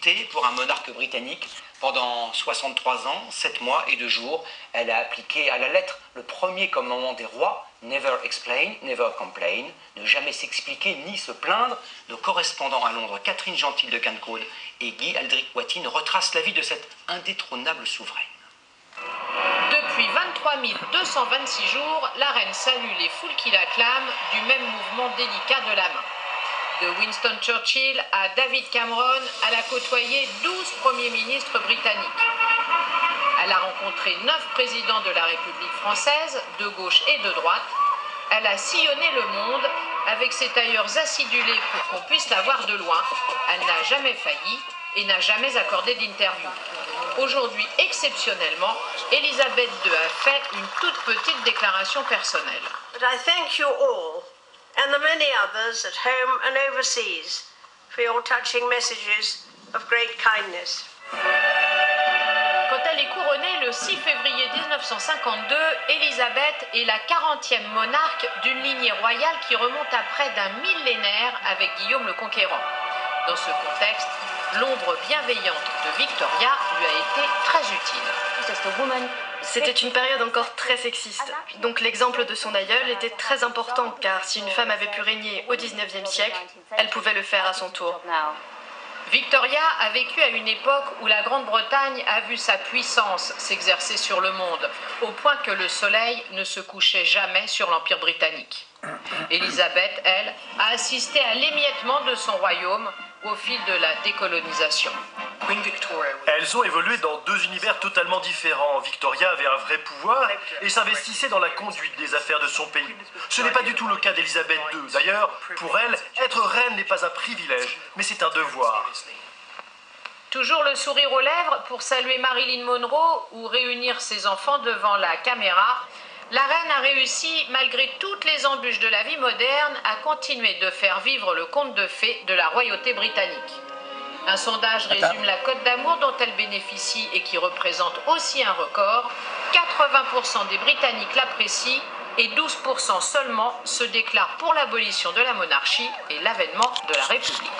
autorité pour un monarque britannique. Pendant 63 ans, 7 mois et 2 jours, elle a appliqué à la lettre le premier commandement des rois, Never explain, never complain, ne jamais s'expliquer ni se plaindre. Nos correspondants à Londres, Catherine Gentil de Cancode et Guy Aldric Watine, retracent la vie de cette indétrônable souveraine. Depuis 23 226 jours, la reine salue les foules qui l'acclament du même mouvement délicat de la main. De Winston Churchill à David Cameron, elle a côtoyé 12 premiers ministres britanniques. Elle a rencontré 9 présidents de la République française, de gauche et de droite. Elle a sillonné le monde avec ses tailleurs acidulés pour qu'on puisse la voir de loin. Elle n'a jamais failli et n'a jamais accordé d'interview. Aujourd'hui, exceptionnellement, Elisabeth II a fait une toute petite déclaration personnelle. But I thank you all, and the many others at home and overseas, for your touching messages of great kindness. Quand elle est couronnée le 6 février 1952, Elisabeth est la 40e monarque d'une lignée royale qui remonte à près d'un millénaire avec Guillaume le Conquérant. Dans ce contexte, l'ombre bienveillante de Victoria lui a été très utile. C'était une période encore très sexiste, donc l'exemple de son aïeul était très important car si une femme avait pu régner au 19e siècle, elle pouvait le faire à son tour. Victoria a vécu à une époque où la Grande-Bretagne a vu sa puissance s'exercer sur le monde, au point que le soleil ne se couchait jamais sur l'Empire britannique. Elisabeth, elle, a assisté à l'émiettement de son royaume au fil de la décolonisation. Elles ont évolué dans 2 univers totalement différents. Victoria avait un vrai pouvoir et s'investissait dans la conduite des affaires de son pays. Ce n'est pas du tout le cas d'Elisabeth II. D'ailleurs, pour elle, être reine n'est pas un privilège, mais c'est un devoir. Toujours le sourire aux lèvres pour saluer Marilyn Monroe ou réunir ses enfants devant la caméra, la reine a réussi, malgré toutes les embûches de la vie moderne, à continuer de faire vivre le conte de fées de la royauté britannique. Un sondage résume la cote d'amour dont elle bénéficie et qui représente aussi un record. 80% des Britanniques l'apprécient et 12% seulement se déclarent pour l'abolition de la monarchie et l'avènement de la République.